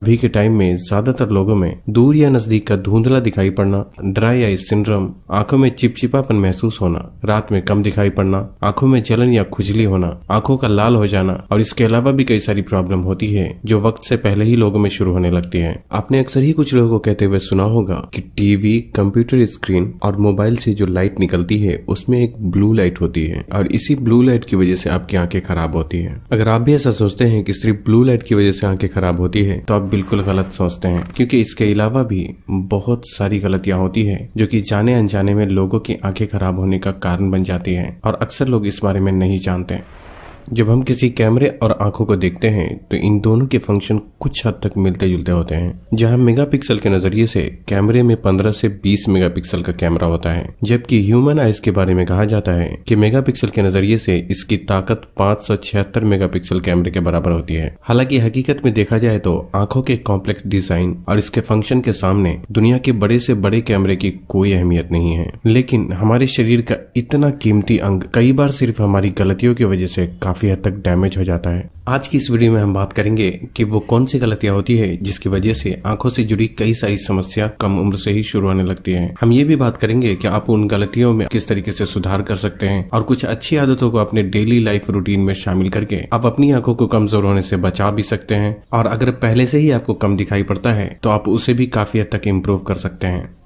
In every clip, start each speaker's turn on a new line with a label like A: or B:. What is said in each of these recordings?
A: अभी के टाइम में ज्यादातर लोगों में दूर या नजदीक का धुंधला दिखाई पड़ना, ड्राई आई सिंड्रोम, आंखों में चिपचिपापन महसूस होना, रात में कम दिखाई पड़ना, आंखों में जलन या खुजली होना, आंखों का लाल हो जाना और इसके अलावा भी कई सारी प्रॉब्लम होती है जो वक्त से पहले ही लोगों में शुरू होने लगती है। आपने अक्सर ही कुछ लोगों को कहते हुए सुना होगा कि टीवी, कंप्यूटर स्क्रीन और मोबाइल से जो लाइट निकलती है उसमें एक ब्लू लाइट होती है और इसी ब्लू लाइट की वजह से आपकी आंखें खराब होती है। अगर आप भी ऐसा सोचते हैं कि सिर्फ ब्लू लाइट की वजह से आंखें खराब होती है तो आप बिल्कुल गलत सोचते हैं, क्योंकि इसके अलावा भी बहुत सारी गलतियां होती है जो कि जाने अनजाने में लोगों की आंखें खराब होने का कारण बन जाती है और अक्सर लोग इस बारे में नहीं जानते। जब हम किसी कैमरे और आंखों को देखते हैं तो इन दोनों के फंक्शन कुछ हद तक मिलते जुलते होते हैं। जहां मेगापिक्सल के नजरिए से कैमरे में 15 से 20 मेगापिक्सल का कैमरा होता है, जबकि ह्यूमन आइज के बारे में कहा जाता है कि मेगापिक्सल के नजरिए से इसकी ताकत 576 मेगापिक्सल कैमरे के बराबर होती है। हालांकि हकीकत में देखा जाए तो आंखों के कॉम्प्लेक्स डिजाइन और इसके फंक्शन के सामने दुनिया के बड़े से बड़े कैमरे की कोई अहमियत नहीं है। लेकिन हमारे शरीर का इतना कीमती अंग कई बार सिर्फ हमारी गलतियों की वजह से काफी हद तक डैमेज हो जाता है। आज की इस वीडियो में हम बात करेंगे कि वो कौन सी गलतियां होती है जिसकी वजह से आंखों से जुड़ी कई सारी समस्या कम उम्र से ही शुरू होने लगती है। हम ये भी बात करेंगे कि आप उन गलतियों में किस तरीके से सुधार कर सकते हैं और कुछ अच्छी आदतों को अपने डेली लाइफ रूटीन में शामिल करके आप अपनी आंखों को कमजोर होने से बचा भी सकते हैं और अगर पहले से ही आपको कम दिखाई पड़ता है तो आप उसे भी काफी हद तक इम्प्रूव कर सकते हैं।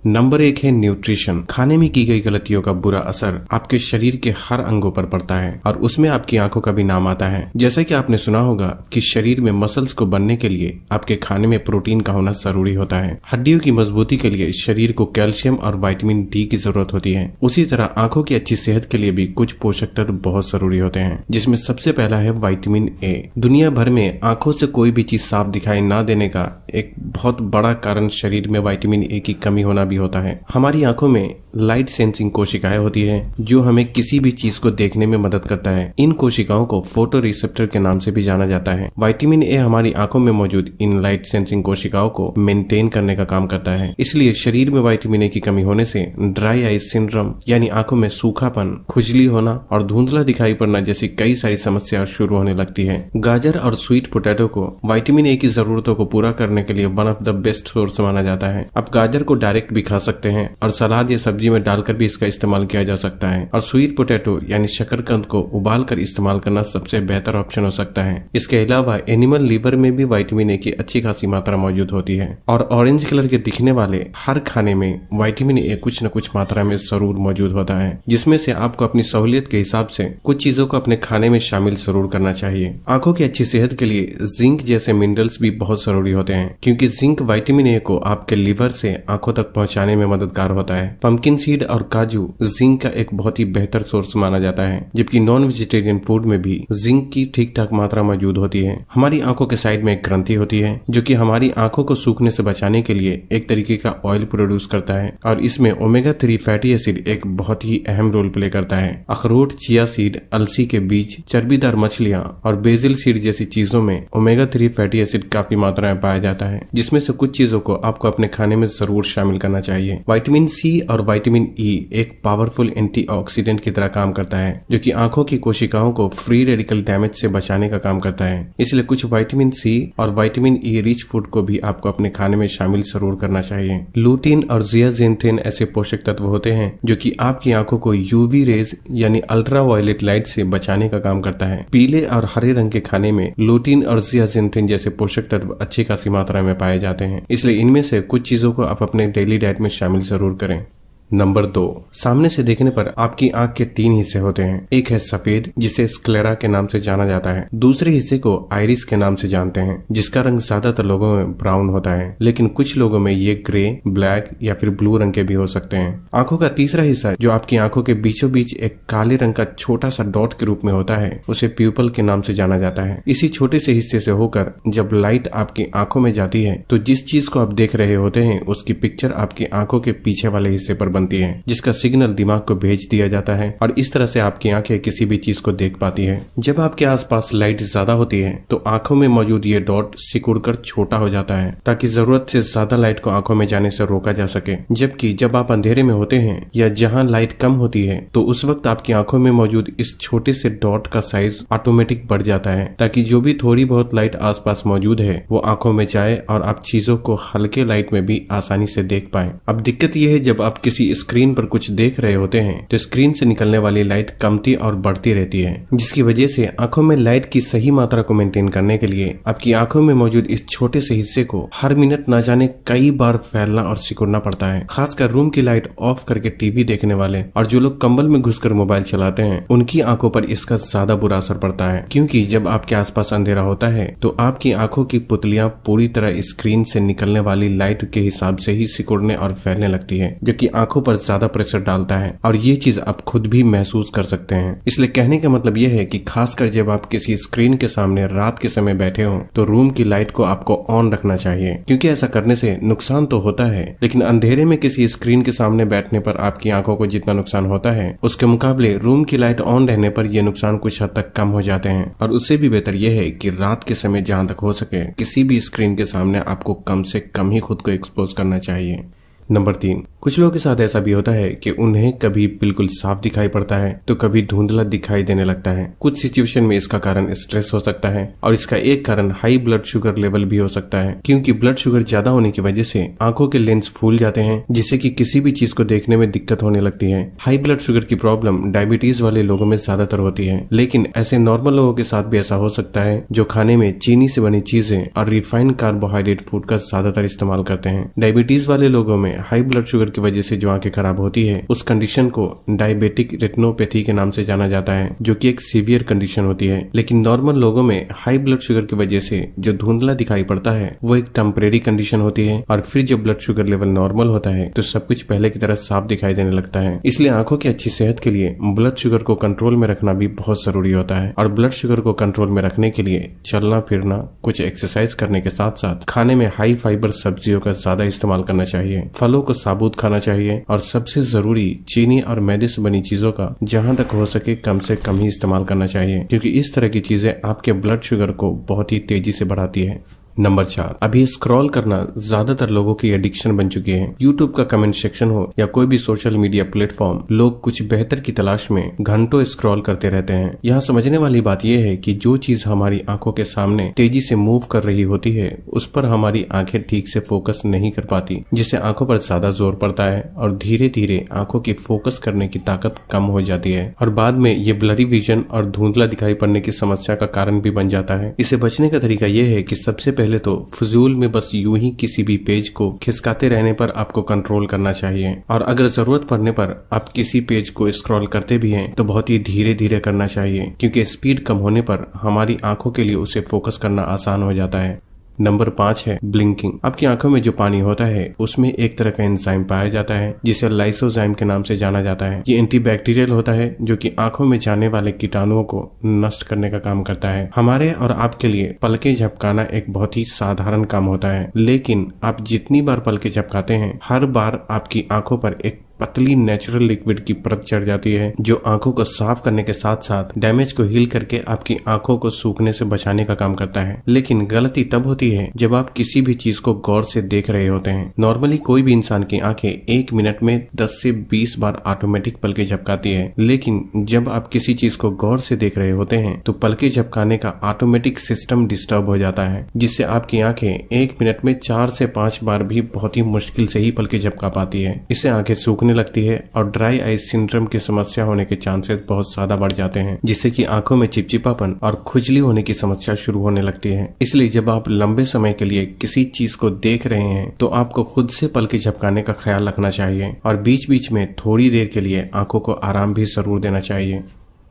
A: नंबर 1 है न्यूट्रिशन। खाने में की गई गलतियों का बुरा असर आपके शरीर के हर अंगों पर पड़ता है और उसमें आपकी आंखों का भी नाम आता है। जैसा कि आपने सुना होगा कि शरीर में मसल्स को बनने के लिए आपके खाने में प्रोटीन का होना जरूरी होता है। हड्डियों की मजबूती के लिए शरीर को कैल्शियम और विटामिन डी की जरूरत होती है। उसी तरह आंखों की अच्छी सेहत के लिए भी कुछ पोषक तत्व बहुत जरूरी होते हैं, जिसमें सबसे पहला है विटामिन ए। दुनिया भर में आंखों से कोई भी चीज साफ दिखाई न देने का एक बहुत बड़ा कारण शरीर में विटामिन ए की कमी होना भी होता है। हमारी आंखों में लाइट सेंसिंग कोशिकाएं होती है जो हमें किसी भी चीज को देखने में मदद करता है। इन कोशिकाओं को फोटो रिसेप्टर के नाम से भी जाना जाता है। विटामिन ए हमारी आंखों में मौजूद इन लाइट सेंसिंग कोशिकाओं को मेंटेन करने का काम करता है। इसलिए शरीर में विटामिन ए की कमी होने से ड्राई आई सिंड्रोम यानी आंखों में सूखापन, खुजली होना और धुंधला दिखाई पड़ना जैसी कई सारी समस्या शुरू होने लगती है। गाजर और स्वीट पोटैटो को विटामिन ए की जरूरतों को पूरा करने के लिए one of the best source माना जाता है। आप गाजर को डायरेक्ट भी खा सकते हैं और सलाद या सब्जी में डालकर भी इसका इस्तेमाल किया जा सकता है और स्वीट पोटैटो यानी शकरकंद को उबालकर इस्तेमाल करना सबसे बेहतर ऑप्शन हो सकता है। इसके अलावा एनिमल लीवर में भी विटामिन ए की अच्छी खासी मात्रा मौजूद होती है और ऑरेंज कलर के दिखने वाले हर खाने में विटामिन ए कुछ न कुछ मात्रा में जरूर मौजूद होता है, जिसमें से आपको अपनी सहूलियत के हिसाब से कुछ चीजों को अपने खाने में शामिल जरूर करना चाहिए। आंखों की अच्छी सेहत के लिए जिंक जैसे मिनरल्स भी बहुत जरूरी होते हैं, क्योंकि जिंक विटामिन ए को आपके लीवर से आंखों तक पहुंचाने में मददगार होता है। पंपकिन सीड और काजू जिंक का एक बहुत ही बेहतर सोर्स माना जाता है, जबकि नॉन वेजिटेरियन फूड में भी जिंक की ठीक ठाक मात्रा मौजूद होती है। हमारी आंखों के साइड में एक ग्रंथि होती है जो कि हमारी आंखों को सूखने से बचाने के लिए एक तरीके का ऑयल प्रोड्यूस करता है और इसमें ओमेगा 3 फैटी एसिड एक बहुत ही अहम रोल प्ले करता है। अखरोट, चिया सीड, अलसी के बीज, चर्बीदार मछलियां और बेजिल सीड जैसी चीजों में ओमेगा 3 फैटी एसिड काफी मात्रा में पाया जाता है, जिसमें से कुछ चीजों को आपको अपने खाने में जरूर शामिल करना चाहिए। विटामिन सी और विटामिन ई एक पावरफुल एंटीऑक्सीडेंट की तरह काम करता है जो कि आंखों की कोशिकाओं को फ्री रेडिकल डैमेज से बचाने का काम करता है। इसलिए कुछ विटामिन सी और विटामिन ई रिच फूड को भी आपको अपने खाने में शामिल जरूर करना चाहिए। लूटीन और जियाजेंथिन ऐसे पोषक तत्व होते हैं जो कि आपकी आंखों को यूवी रेज यानी अल्ट्रा वायलेट लाइट से बचाने का काम करता है। पीले और हरे रंग के खाने में लूटीन और जियाजेंथिन जैसे पोषक तत्व अच्छी खासी मात्रा में पाए जाते हैं, इसलिए इनमें से कुछ चीजों को आप अपने डेली डाइट में शामिल जरूर करें। नंबर 2, सामने से देखने पर आपकी आंख के 3 हिस्से होते हैं। एक है सफेद, जिसे स्क्लेरा के नाम से जाना जाता है। दूसरे हिस्से को आइरिस के नाम से जानते हैं, जिसका रंग ज्यादातर लोगों में ब्राउन होता है, लेकिन कुछ लोगों में ये ग्रे, ब्लैक या फिर ब्लू रंग के भी हो सकते हैं। आंखों का तीसरा हिस्सा जो आपकी आंखों के बीचों बीच एक काले रंग का छोटा सा डॉट के रूप में होता है, उसे प्यूपल के नाम से जाना जाता है। इसी छोटे से हिस्से से होकर जब लाइट आपकी आंखों में जाती है तो जिस चीज को आप देख रहे होते हैं उसकी पिक्चर आपकी आंखों के पीछे वाले हिस्से पर बनती है जिसका सिग्नल दिमाग को भेज दिया जाता है और इस तरह से आपकी आंखें किसी भी चीज को देख पाती है। जब आपके आसपास लाइट ज्यादा होती है तो आंखों में मौजूद ये डॉट सिकुड़कर छोटा हो जाता है ताकि जरूरत से ज्यादा लाइट को आंखों में जाने से रोका जा सके। जबकि जब आप अंधेरे में होते हैं या जहां लाइट कम होती है तो उस वक्त आपकी आंखों में मौजूद इस छोटे से डॉट का साइज ऑटोमेटिक बढ़ जाता है ताकि जो भी थोड़ी बहुत लाइट आसपास मौजूद है वो आंखों में जाए और आप चीजों को हल्के लाइट में भी आसानी से देख पाए। अब दिक्कत यह है जब आप किसी स्क्रीन पर कुछ देख रहे होते हैं तो स्क्रीन से निकलने वाली लाइट कमती और बढ़ती रहती है जिसकी वजह से आंखों में लाइट की सही मात्रा को मेंटेन करने के लिए आपकी आंखों में मौजूद इस छोटे से हिस्से को हर मिनट न जाने कई बार फैलना और सिकुड़ना पड़ता है। खासकर रूम की लाइट ऑफ करके टीवी देखने वाले और जो लोग कंबल में घुसकर मोबाइल चलाते हैं उनकी आंखों पर इसका ज्यादा बुरा असर पड़ता है, क्योंकि जब आपके आसपास अंधेरा होता है तो आपकी आंखों की पुतलियां पूरी तरह स्क्रीन से निकलने वाली लाइट के हिसाब से ही सिकुड़ने और फैलने लगती है जो कि आंखों पर ज्यादा प्रेशर डालता है और ये चीज आप खुद भी महसूस कर सकते हैं। इसलिए कहने का मतलब यह है कि खासकर जब आप किसी स्क्रीन के सामने रात के समय बैठे हो तो रूम की लाइट को आपको ऑन रखना चाहिए, क्योंकि ऐसा करने से नुकसान तो होता है लेकिन अंधेरे में किसी स्क्रीन के सामने बैठने पर आपकी आंखों को जितना नुकसान होता है उसके मुकाबले रूम की लाइट ऑन रहने पर यह नुकसान कुछ हद तक कम हो जाते हैं। और उससे भी बेहतर यह है कि रात के समय जहां तक हो सके किसी भी स्क्रीन के सामने आपको कम से कम ही खुद को एक्सपोज करना चाहिए। नंबर 3, कुछ लोगों के साथ ऐसा भी होता है कि उन्हें कभी बिल्कुल साफ दिखाई पड़ता है तो कभी धुंधला दिखाई देने लगता है। कुछ सिचुएशन में इसका कारण स्ट्रेस हो सकता है और इसका एक कारण हाई ब्लड शुगर लेवल भी हो सकता है, क्योंकि ब्लड शुगर ज्यादा होने की वजह से आंखों के लेंस फूल जाते हैं जिससे कि किसी भी चीज को देखने में दिक्कत होने लगती है। हाई ब्लड शुगर की प्रॉब्लम डायबिटीज वाले लोगों में ज्यादातर होती है, लेकिन ऐसे नॉर्मल लोगों के साथ भी ऐसा हो सकता है जो खाने में चीनी से बनी चीजें और रिफाइंड कार्बोहाइड्रेट फूड का ज्यादातर इस्तेमाल करते हैं। डायबिटीज वाले लोगों में हाई ब्लड शुगर की वजह से जो आंखें खराब होती है उस कंडीशन को डायबिटिक रेटिनोपैथी के नाम से जाना जाता है, जो कि एक सीवियर कंडीशन होती है। लेकिन नॉर्मल लोगों में हाई ब्लड शुगर की वजह से जो धुंधला दिखाई पड़ता है वो एक टेम्परेरी कंडीशन होती है और फिर जो ब्लड शुगर लेवल नॉर्मल होता है तो सब कुछ पहले की तरह साफ दिखाई देने लगता है। इसलिए आंखों की अच्छी सेहत के लिए ब्लड शुगर को कंट्रोल में रखना भी बहुत जरूरी होता है और ब्लड शुगर को कंट्रोल में रखने के लिए चलना फिरना, कुछ एक्सरसाइज करने के साथ साथ खाने में हाई फाइबर सब्जियों का ज्यादा इस्तेमाल करना चाहिए, फलों को साबुत खाना चाहिए और सबसे जरूरी चीनी और मैदे से बनी चीजों का जहां तक हो सके कम से कम ही इस्तेमाल करना चाहिए, क्योंकि इस तरह की चीजें आपके ब्लड शुगर को बहुत ही तेजी से बढ़ाती है। नंबर 4, अभी स्क्रॉल करना ज्यादातर लोगों की एडिक्शन बन चुकी है। यूट्यूब का कमेंट सेक्शन हो या कोई भी सोशल मीडिया प्लेटफॉर्म, लोग कुछ बेहतर की तलाश में घंटों स्क्रॉल करते रहते हैं। यहाँ समझने वाली बात यह है कि जो चीज हमारी आंखों के सामने तेजी से मूव कर रही होती है उस पर हमारी आंखें ठीक से फोकस नहीं कर पाती, जिससे आंखों पर ज्यादा जोर पड़ता है और धीरे धीरे आंखों की फोकस करने की ताकत कम हो जाती है और बाद में ये ब्लरी विजन और धुंधला दिखाई पड़ने की समस्या का कारण भी बन जाता है। इसे बचने का तरीका यह है कि सबसे पहले तो फजूल में बस यूं ही किसी भी पेज को खिसकाते रहने पर आपको कंट्रोल करना चाहिए और अगर जरूरत पड़ने पर आप किसी पेज को स्क्रॉल करते भी हैं तो बहुत ही धीरे धीरे करना चाहिए, क्योंकि स्पीड कम होने पर हमारी आंखों के लिए उसे फोकस करना आसान हो जाता है। नंबर 5 है ब्लिंकिंग। आपकी आंखों में जो पानी होता है उसमें एक तरह का एंजाइम पाया जाता है जिसे लाइसोजाइम के नाम से जाना जाता है। ये एंटीबैक्टीरियल होता है जो कि आंखों में जाने वाले कीटाणुओं को नष्ट करने का काम करता है। हमारे और आपके लिए पलकें झपकाना एक बहुत ही साधारण काम होता है, लेकिन आप जितनी बार पलकें झपकाते हैं हर बार आपकी आंखों पर एक पतली नेचुरल लिक्विड की परत चढ़ जाती है जो आंखों को साफ करने के साथ साथ डैमेज को हील करके आपकी आंखों को सूखने से बचाने का काम करता है। लेकिन गलती तब होती है जब आप किसी भी चीज को गौर से देख रहे होते हैं। नॉर्मली कोई भी इंसान की आंखें 1 मिनट में 10 से 20 बार ऑटोमेटिक पलकें झपकाती है, लेकिन जब आप किसी चीज को गौर से देख रहे होते हैं तो पलकें झपकाने का ऑटोमेटिक सिस्टम डिस्टर्ब हो जाता है, जिससे आपकी आंखें 1 मिनट में 4 से 5 बार भी बहुत ही मुश्किल से ही पलकें झपका पाती है। इससे आंखें सूखने लगती है और ड्राई आई सिंड्रोम की समस्या होने के चांसेस बहुत ज्यादा बढ़ जाते हैं, जिससे कि आंखों में चिपचिपापन और खुजली होने की समस्या शुरू होने लगती है। इसलिए जब आप लंबे समय के लिए किसी चीज को देख रहे हैं तो आपको खुद से पलकें झपकाने का ख्याल रखना चाहिए और बीच बीच में थोड़ी देर के लिए आंखों को आराम भी जरूर देना चाहिए।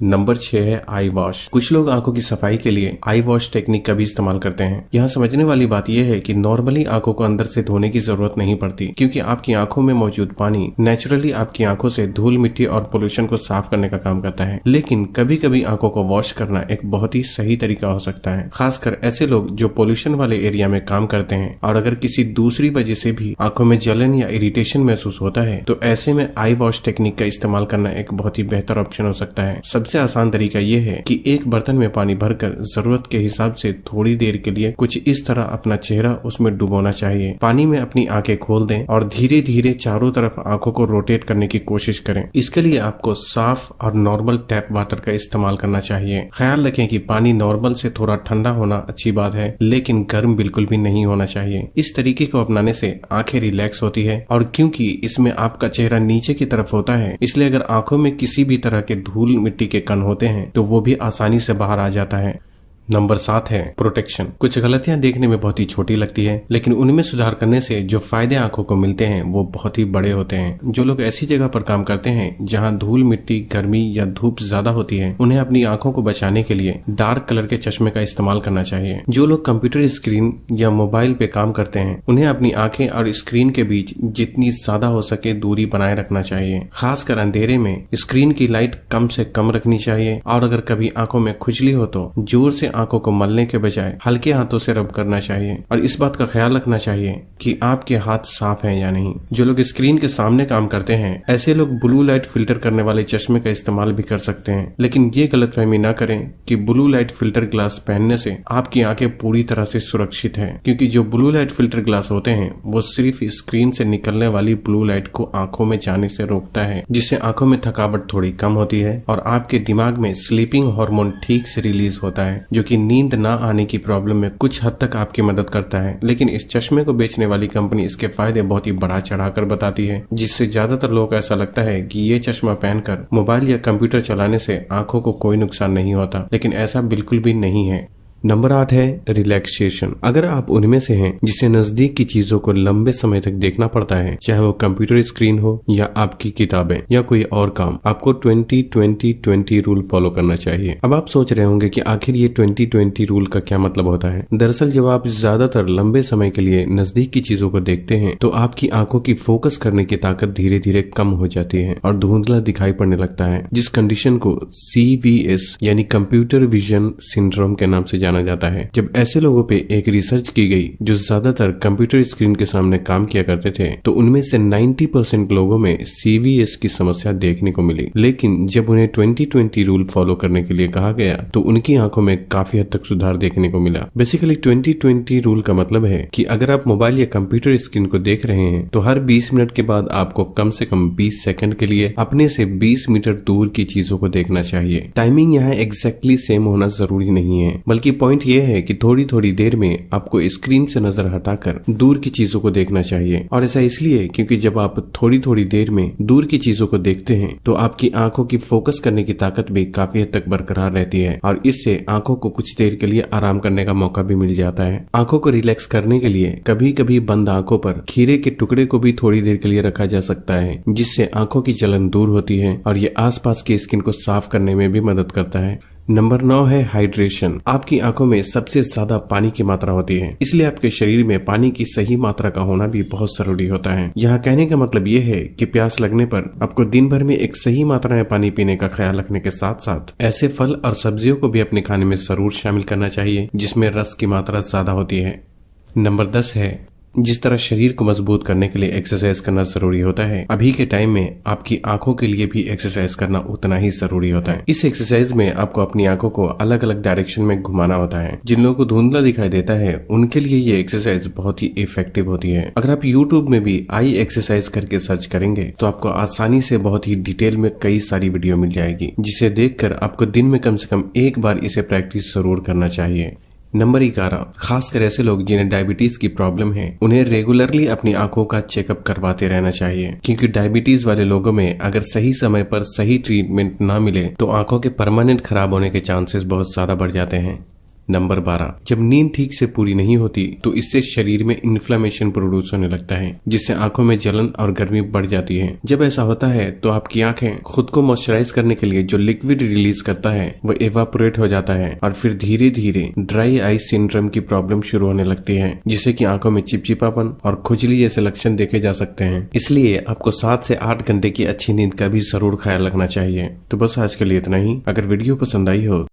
A: नंबर 6 है आई वॉश। कुछ लोग आंखों की सफाई के लिए आई वॉश टेक्निक का भी इस्तेमाल करते हैं। यहाँ समझने वाली बात यह है कि नॉर्मली आंखों को अंदर से धोने की जरूरत नहीं पड़ती, क्योंकि आपकी आंखों में मौजूद पानी नेचुरली आपकी आंखों से धूल मिट्टी और पोल्यूशन को साफ करने का काम करता है। लेकिन कभी कभी आंखों को वॉश करना एक बहुत ही सही तरीका हो सकता है, खासकर ऐसे लोग जो पोल्यूशन वाले एरिया में काम करते हैं और अगर किसी दूसरी वजह से भी आंखों में जलन या इरिटेशन महसूस होता है तो ऐसे में आई वॉश टेक्निक का इस्तेमाल करना एक बहुत ही बेहतर ऑप्शन हो सकता है। सबसे आसान तरीका यह है कि एक बर्तन में पानी भरकर जरूरत के हिसाब से थोड़ी देर के लिए कुछ इस तरह अपना चेहरा उसमें डुबोना चाहिए। पानी में अपनी आंखें खोल दें और धीरे धीरे चारों तरफ आंखों को रोटेट करने की कोशिश करें। इसके लिए आपको साफ और नॉर्मल टैप वाटर का इस्तेमाल करना चाहिए। ख्याल रखें कि पानी नॉर्मल से थोड़ा ठंडा होना अच्छी बात है, लेकिन गर्म बिल्कुल भी नहीं होना चाहिए। इस तरीके को अपनाने से आंखें रिलैक्स होती है और क्योंकि इसमें आपका चेहरा नीचे की तरफ होता है, इसलिए अगर आंखों में किसी भी तरह के धूल मिट्टी के कण होते हैं तो वो भी आसानी से बाहर आ जाता है। नंबर 7 है प्रोटेक्शन। कुछ गलतियां देखने में बहुत ही छोटी लगती है, लेकिन उनमें सुधार करने से जो फायदे आंखों को मिलते हैं वो बहुत ही बड़े होते हैं। जो लोग ऐसी जगह पर काम करते हैं जहां धूल मिट्टी गर्मी या धूप ज्यादा होती है, उन्हें अपनी आंखों को बचाने के लिए डार्क कलर के चश्मे का इस्तेमाल करना चाहिए। जो लोग कंप्यूटर स्क्रीन या मोबाइल पे काम करते हैं, उन्हें अपनी आंखें और स्क्रीन के बीच जितनी ज्यादा हो सके दूरी बनाए रखना चाहिए। खासकर अंधेरे में स्क्रीन की लाइट कम से कम रखनी चाहिए और अगर कभी आंखों में खुजली हो तो जोर से आंखों को मलने के बजाय हल्के हाथों से रब करना चाहिए और इस बात का ख्याल रखना चाहिए कि आपके हाथ साफ हैं या नहीं। जो लोग स्क्रीन के सामने काम करते हैं, ऐसे लोग ब्लू लाइट फिल्टर करने वाले चश्मे का इस्तेमाल भी कर सकते हैं, लेकिन ये गलतफहमी ना करें कि ब्लू लाइट फिल्टर ग्लास पहनने से आपकी आंखें पूरी तरह से सुरक्षित है, क्योंकि जो ब्लू लाइट फिल्टर ग्लास होते हैं वो सिर्फ स्क्रीन से निकलने वाली ब्लू लाइट को आंखों में जाने से रोकता है, जिससे आंखों में थकावट थोड़ी कम होती है और आपके दिमाग में स्लीपिंग हार्मोन ठीक से रिलीज होता है, जो कि नींद ना आने की प्रॉब्लम में कुछ हद तक आपकी मदद करता है। लेकिन इस चश्मे को बेचने वाली कंपनी इसके फायदे बहुत ही बढ़ा चढ़ाकर बताती है, जिससे ज्यादातर लोगों को ऐसा लगता है कि ये चश्मा पहनकर मोबाइल या कंप्यूटर चलाने से आंखों को कोई नुकसान नहीं होता, लेकिन ऐसा बिल्कुल भी नहीं है। नंबर 8 है रिलैक्सेशन। अगर आप उनमें से हैं जिसे नजदीक की चीजों को लंबे समय तक देखना पड़ता है, चाहे वो कंप्यूटर स्क्रीन हो या आपकी किताबें या कोई और काम, आपको 20-20-20 रूल फॉलो करना चाहिए। अब आप सोच रहे होंगे कि आखिर ये 20-20 रूल का क्या मतलब होता है। दरअसल जब आप ज्यादातर लंबे समय के लिए नजदीक की चीजों को देखते हैं तो आपकी आंखों की फोकस करने की ताकत धीरे धीरे कम हो जाती है और धुंधला दिखाई पड़ने लगता है, जिस कंडीशन को CVS यानी कंप्यूटर विजन सिंड्रोम के नाम से जाना जाता है। जब ऐसे लोगों पे एक रिसर्च की गई जो ज्यादातर कंप्यूटर स्क्रीन के सामने काम किया करते थे, तो उनमें से 90% लोगों में CVS की समस्या देखने को मिली। लेकिन जब उन्हें 20-20 रूल फॉलो करने के लिए कहा गया तो उनकी आंखों में काफी हद तक सुधार देखने को मिला। बेसिकली 20-20 रूल का मतलब है कि अगर आप मोबाइल या कंप्यूटर स्क्रीन को देख रहे हैं तो हर 20 मिनट के बाद आपको कम से कम 20 सेकंड के लिए अपने से 20 मीटर दूर की चीजों को देखना चाहिए। टाइमिंग यहाँ एग्जैक्टली सेम होना जरूरी नहीं है, बल्कि पॉइंट ये है कि थोड़ी थोड़ी देर में आपको स्क्रीन से नजर हटाकर दूर की चीजों को देखना चाहिए। और ऐसा इसलिए क्योंकि जब आप थोड़ी थोड़ी देर में दूर की चीजों को देखते हैं तो आपकी आंखों की फोकस करने की ताकत भी काफी हद तक बरकरार रहती है और इससे आंखों को कुछ देर के लिए आराम करने का मौका भी मिल जाता है। आंखों को रिलैक्स करने के लिए कभी कभी बंद आंखों पर खीरे के टुकड़े को भी थोड़ी देर के लिए रखा जा सकता है, जिससे आंखों की जलन दूर होती है और ये आसपास की स्किन को साफ करने में भी मदद करता है। नंबर 9 है हाइड्रेशन। आपकी आंखों में सबसे ज्यादा पानी की मात्रा होती है, इसलिए आपके शरीर में पानी की सही मात्रा का होना भी बहुत जरूरी होता है। यहाँ कहने का मतलब ये है कि प्यास लगने पर आपको दिन भर में एक सही मात्रा में पानी पीने का ख्याल रखने के साथ साथ ऐसे फल और सब्जियों को भी अपने खाने में जरूर शामिल करना चाहिए जिसमें रस की मात्रा ज्यादा होती है। नंबर 10 है जिस तरह शरीर को मजबूत करने के लिए एक्सरसाइज करना जरूरी होता है, अभी के टाइम में आपकी आंखों के लिए भी एक्सरसाइज करना उतना ही जरूरी होता है। इस एक्सरसाइज में आपको अपनी आंखों को अलग अलग डायरेक्शन में घुमाना होता है। जिन लोगों को धुंधला दिखाई देता है उनके लिए ये एक्सरसाइज बहुत ही इफेक्टिव होती है। अगर आप यूट्यूब में भी आई एक्सरसाइज करके सर्च करेंगे तो आपको आसानी से बहुत ही डिटेल में कई सारी वीडियो मिल जाएगी, जिसे देखकर आपको दिन में कम से कम एक बार इसे प्रैक्टिस जरूर करना चाहिए। नंबर 11, खासकर ऐसे लोग जिन्हें डायबिटीज की प्रॉब्लम है, उन्हें रेगुलरली अपनी आंखों का चेकअप करवाते रहना चाहिए, क्योंकि डायबिटीज वाले लोगों में अगर सही समय पर सही ट्रीटमेंट ना मिले तो आंखों के परमानेंट खराब होने के चांसेस बहुत ज्यादा बढ़ जाते हैं। नंबर 12, जब नींद ठीक से पूरी नहीं होती तो इससे शरीर में इन्फ्लेमेशन प्रोड्यूस होने लगता है, जिससे आंखों में जलन और गर्मी बढ़ जाती है। जब ऐसा होता है तो आपकी आंखें खुद को मॉइस्चराइज करने के लिए जो लिक्विड रिलीज करता है वो एवापोरेट हो जाता है और फिर धीरे धीरे ड्राई आई सिंड्रोम की प्रॉब्लम शुरू होने लगती है, जिससे कि आंखों में चिपचिपापन और खुजली जैसे लक्षण देखे जा सकते हैं। इसलिए आपको 7 से 8 घंटे की अच्छी नींद का भी जरूर ख्याल रखना चाहिए। तो बस आज के लिए इतना ही। अगर वीडियो पसंद आई हो